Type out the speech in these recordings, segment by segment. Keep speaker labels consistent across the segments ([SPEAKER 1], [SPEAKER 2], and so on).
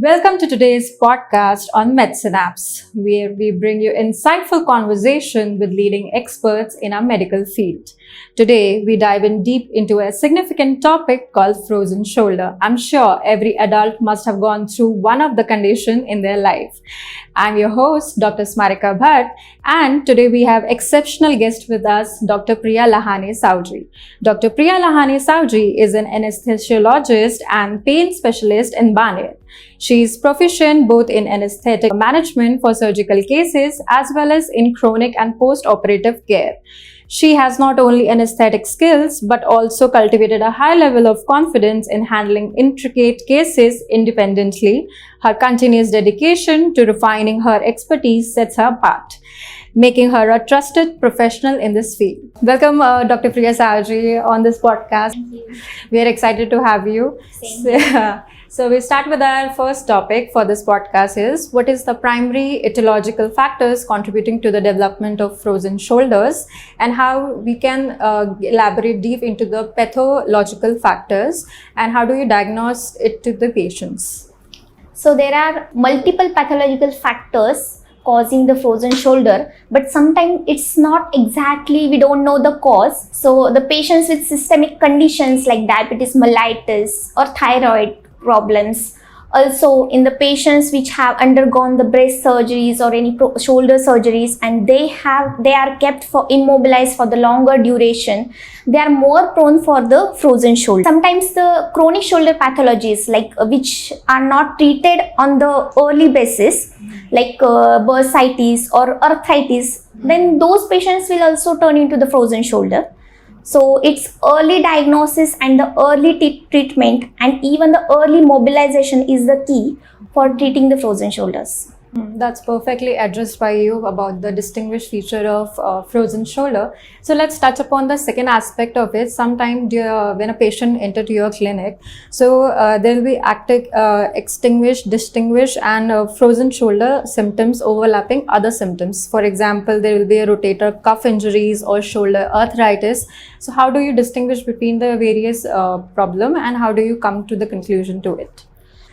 [SPEAKER 1] Welcome to today's podcast on MedSynapse, where we bring you insightful conversation with leading experts in our medical field. Today, we dive in deep into a significant topic called frozen shoulder. I'm sure every adult must have gone through one of the condition in their life. I'm your host, Dr. Smarika Bhatt, and today we have exceptional guest with us, Dr. Priya Lahane Saoji. Dr. Priya Lahane Saoji is an anesthesiologist and pain specialist in Baner. She is proficient both in anesthetic management for surgical cases as well as in chronic and post-operative care. She has not only anesthetic skills but also cultivated a high level of confidence in handling intricate cases independently. Her continuous dedication to refining her expertise sets her apart, making her a trusted professional in this field. Welcome, Dr. Priya Saoji, on this podcast.
[SPEAKER 2] Thank you.
[SPEAKER 1] We are excited to have you. So we start with our first topic for this podcast is, what is the primary etiological factors contributing to the development of frozen shoulders, and how we can elaborate deep into the pathological factors, and how do you diagnose it to the patients?
[SPEAKER 2] So there are multiple pathological factors causing the frozen shoulder, but sometimes it's not exactly, we don't know the cause. So the patients with systemic conditions like diabetes mellitus or thyroid problems, also in the patients which have undergone the breast surgeries or any shoulder surgeries, and they are kept for immobilized for the longer duration, they are more prone for the frozen shoulder. Sometimes the chronic shoulder pathologies which are not treated on the early basis, like bursitis or arthritis, then those patients will also turn into the frozen shoulder. So it's early diagnosis and the early treatment and even the early mobilization is the key for treating the frozen shoulders.
[SPEAKER 1] That's perfectly addressed by you about the distinguished feature of frozen shoulder. So let's touch upon the second aspect of it. Sometimes when a patient enters to your clinic, so there will be active, extinguished, distinguished and frozen shoulder symptoms overlapping other symptoms. For example, there will be a rotator cuff injuries or shoulder arthritis. So how do you distinguish between the various problem, and how do you come to the conclusion to it?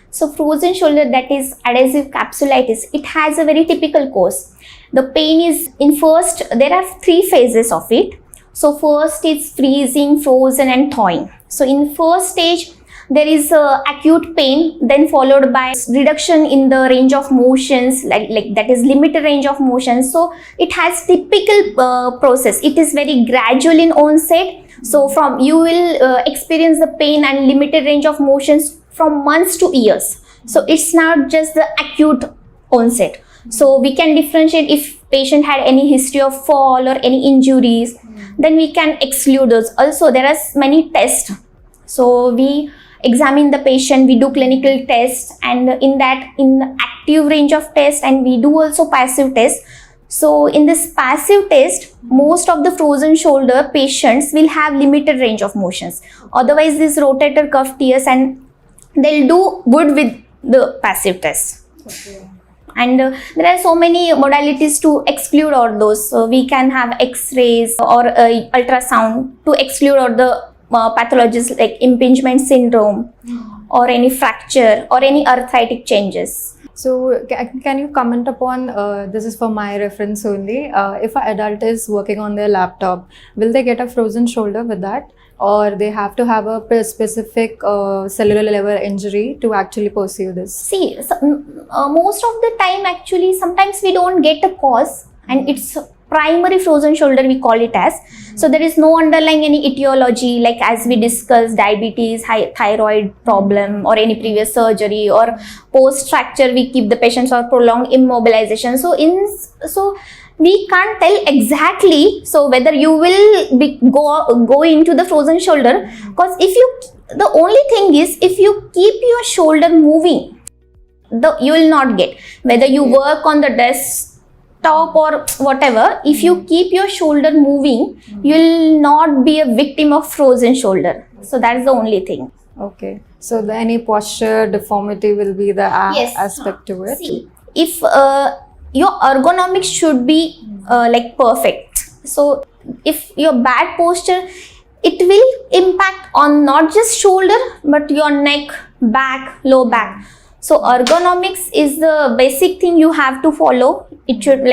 [SPEAKER 2] So frozen shoulder, that is adhesive capsulitis, it has a very typical course. The pain is in first, there are three phases of it. So first is freezing, frozen and thawing. So in first stage, there is acute pain, then followed by reduction in the range of motions, like that is limited range of motion. So it has typical process. It is very gradual in onset. So from you will experience the pain and limited range of motions from months to years. So it's not just the acute onset. So we can differentiate if patient had any history of fall or any injuries, then we can exclude those. Also there are many tests. So we examine the patient, we do clinical tests, and in the active range of tests, and we do also passive tests. So in this passive test, most of the frozen shoulder patients will have limited range of motions. Otherwise this rotator cuff tears, and they'll do good with the passive test. Okay. And there are so many modalities to exclude all those. So we can have X-rays or ultrasound to exclude all the pathologies like impingement syndrome or any fracture or any arthritic changes.
[SPEAKER 1] So can you comment upon, this is for my reference only, if an adult is working on their laptop, will they get a frozen shoulder with that? Or they have to have a specific cellular level injury to actually pursue this?
[SPEAKER 2] See, so, most of the time actually, sometimes we don't get a cause, and it's primary frozen shoulder we call it as. So there is no underlying any etiology, like as we discussed, diabetes, thyroid problem or any previous surgery, or post fracture we keep the patients for prolonged immobilization. So we can't tell exactly so whether you will go into the frozen shoulder, because the only thing is, if you keep your shoulder moving, you will not get, whether you work on the desktop or whatever, if you keep your shoulder moving, you will not be a victim of frozen shoulder. So that's the only thing.
[SPEAKER 1] Okay, so any posture deformity will be the aspect to it.
[SPEAKER 2] See, if your ergonomics should be like perfect. So if your bad posture, it will impact on not just shoulder but your neck, back, low back. So ergonomics is the basic thing you have to follow. It should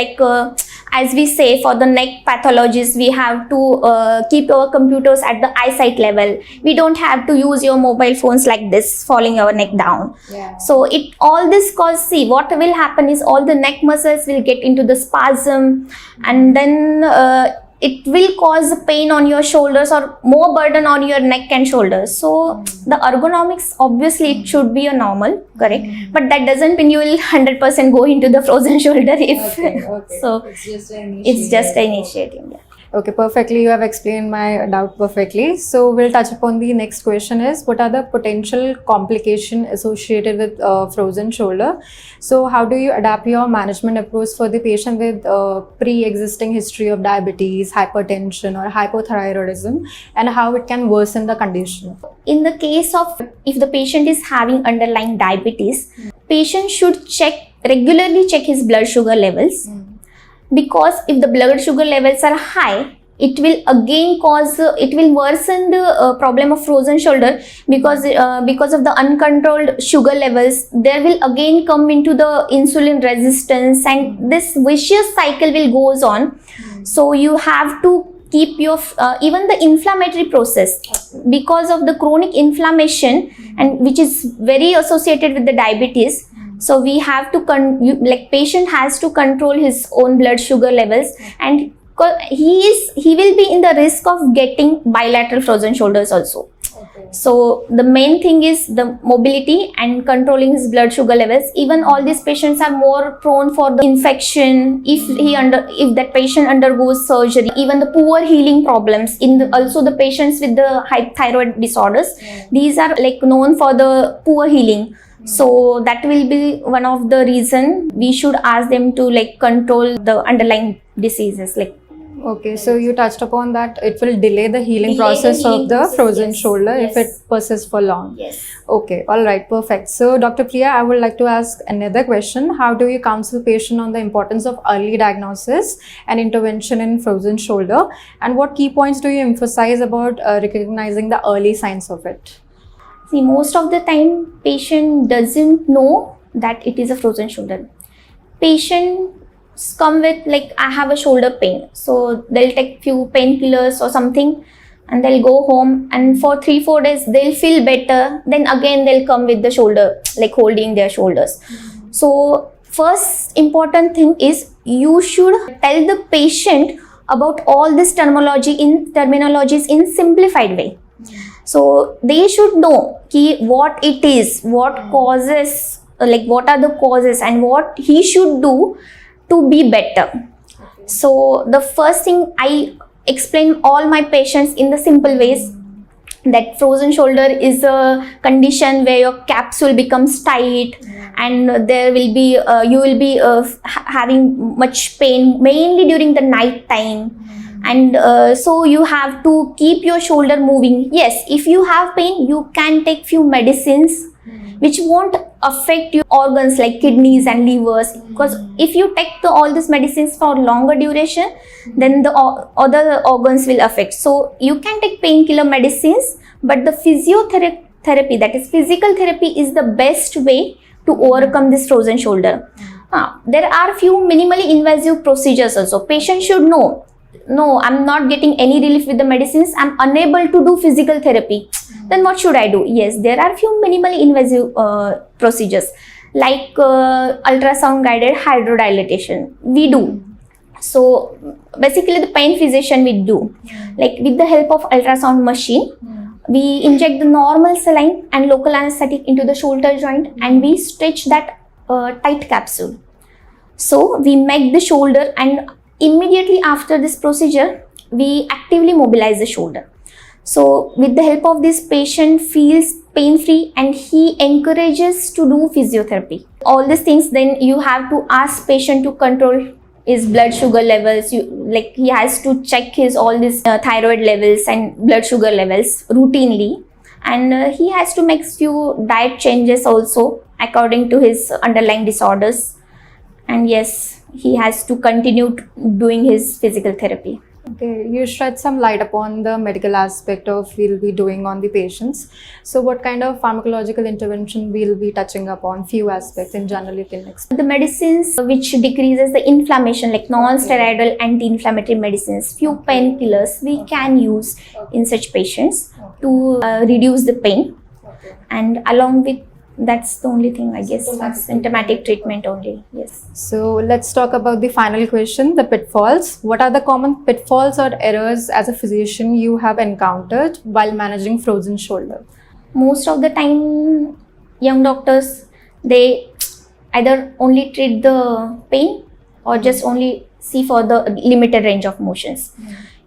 [SPEAKER 2] as we say, for the neck pathologists, we have to keep our computers at the eyesight level. We don't have to use your mobile phones like this, falling our neck down.
[SPEAKER 1] Yeah.
[SPEAKER 2] So all this cause, see, what will happen is all the neck muscles will get into the spasm, and then it will cause pain on your shoulders or more burden on your neck and shoulders. So the ergonomics, obviously it should be a normal, correct? But that doesn't mean you will 100% go into the frozen shoulder if
[SPEAKER 1] Okay.
[SPEAKER 2] so
[SPEAKER 1] It's just an
[SPEAKER 2] initiating. Yeah.
[SPEAKER 1] Okay, perfectly. You have explained my doubt perfectly. So we'll touch upon the next question is, what are the potential complications associated with frozen shoulder? So how do you adapt your management approach for the patient with pre-existing history of diabetes, hypertension or hypothyroidism, and how it can worsen the condition?
[SPEAKER 2] In the case of, if the patient is having underlying diabetes, patient should regularly check his blood sugar levels. Because if the blood sugar levels are high, it will again worsen the problem of frozen shoulder, because of the uncontrolled sugar levels, there will again come into the insulin resistance, and this vicious cycle will goes on. So you have to keep your even the inflammatory process, because of the chronic inflammation, and which is very associated with the diabetes. So we have to patient has to control his own blood sugar levels, and he will be in the risk of getting bilateral frozen shoulders also.
[SPEAKER 1] Okay.
[SPEAKER 2] So the main thing is the mobility and controlling his blood sugar levels. Even all these patients are more prone for the infection if that patient undergoes surgery. Even the poor healing problems also the patients with the thyroid disorders. These are known for the poor healing. So that will be one of the reason we should ask them to control the underlying diseases.
[SPEAKER 1] Okay, so you touched upon that it will delay the healing process of the frozen shoulder if it persists for long.
[SPEAKER 2] Yes.
[SPEAKER 1] Okay, all right, perfect. So Dr. Priya, I would like to ask another question. How do you counsel patient on the importance of early diagnosis and intervention in frozen shoulder? And what key points do you emphasize about recognizing the early signs of it?
[SPEAKER 2] See, most of the time patient doesn't know that it is a frozen shoulder. Patients come with I have a shoulder pain, so they'll take few painkillers or something, and they'll go home, and for 3-4 days they'll feel better. Then again they'll come with the shoulder, holding their shoulders. So first important thing is you should tell the patient about all this terminologies in simplified way. So they should know what it is, what causes, what are the causes, and what he should do to be better.
[SPEAKER 1] Okay.
[SPEAKER 2] So the first thing I explain all my patients in the simple ways, that frozen shoulder is a condition where your capsule becomes tight, and there will be you will be having much pain mainly during the night time. And so you have to keep your shoulder moving. Yes, if you have pain, you can take few medicines which won't affect your organs like kidneys and livers, because if you take all these medicines for longer duration, then the other organs will affect. So you can take painkiller medicines, but the physiotherapy, that is physical therapy, is the best way to overcome this frozen shoulder. There are few minimally invasive procedures also. Patients should know, no, I'm not getting any relief with the medicines, I'm unable to do physical therapy. Then what should I do? Yes, there are few minimally invasive procedures like ultrasound guided hydrodilatation we do. So basically the pain physician we do, with the help of ultrasound machine, we inject the normal saline and local anesthetic into the shoulder joint, and we stretch that tight capsule. So we make the shoulder, and immediately after this procedure, we actively mobilize the shoulder. So with the help of this, patient feels pain-free and he encourages to do physiotherapy. All these things, then you have to ask patient to control his blood sugar levels. He has to check his all these thyroid levels and blood sugar levels routinely, and he has to make few diet changes also according to his underlying disorders. And yes, he has to continue doing his physical therapy.
[SPEAKER 1] Okay, you shed some light upon the medical aspect of we'll be doing on the patients. So what kind of pharmacological intervention we'll be touching upon? Few aspects in general you can explain.
[SPEAKER 2] The medicines which decreases the inflammation, like non-steroidal anti-inflammatory medicines, few painkillers we can use in such patients to reduce the pain, and along with that's the only thing, I guess. Symptomatic treatment only. Yes.
[SPEAKER 1] So let's talk about the final question, the pitfalls. What are the common pitfalls or errors as a physician you have encountered while managing frozen shoulder?
[SPEAKER 2] Most of the time, young doctors, they either only treat the pain or just only see for the limited range of motions.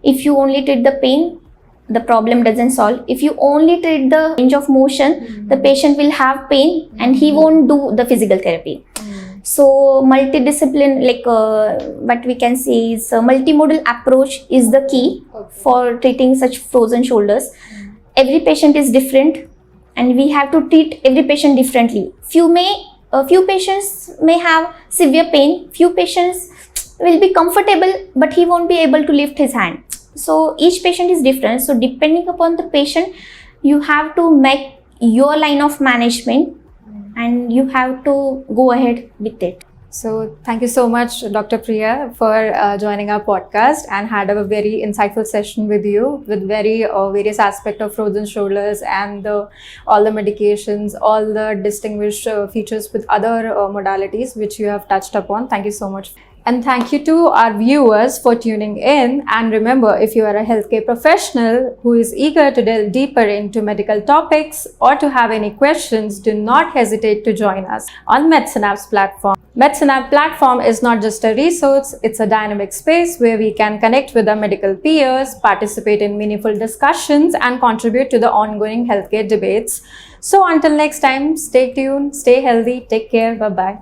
[SPEAKER 2] If you only treat the pain, the problem doesn't solve. If you only treat the range of motion, the patient will have pain and he won't do the physical therapy. So multidiscipline, like what we can say is a multimodal approach is the key for treating such frozen shoulders. Every patient is different and we have to treat every patient differently. Few patients may have severe pain, few patients will be comfortable but he won't be able to lift his hand. So each patient is different. So depending upon the patient, you have to make your line of management and you have to go ahead with it.
[SPEAKER 1] So thank you so much, Dr. Priya, for joining our podcast and had a very insightful session with you with various aspects of frozen shoulders and all the medications, all the distinguished features with other modalities which you have touched upon. Thank you so much. And thank you to our viewers for tuning in. And remember, if you are a healthcare professional who is eager to delve deeper into medical topics or to have any questions, do not hesitate to join us on MedSynapse platform. MedSynapse platform is not just a resource, it's a dynamic space where we can connect with our medical peers, participate in meaningful discussions, and contribute to the ongoing healthcare debates. So until next time, stay tuned, stay healthy, take care, bye-bye.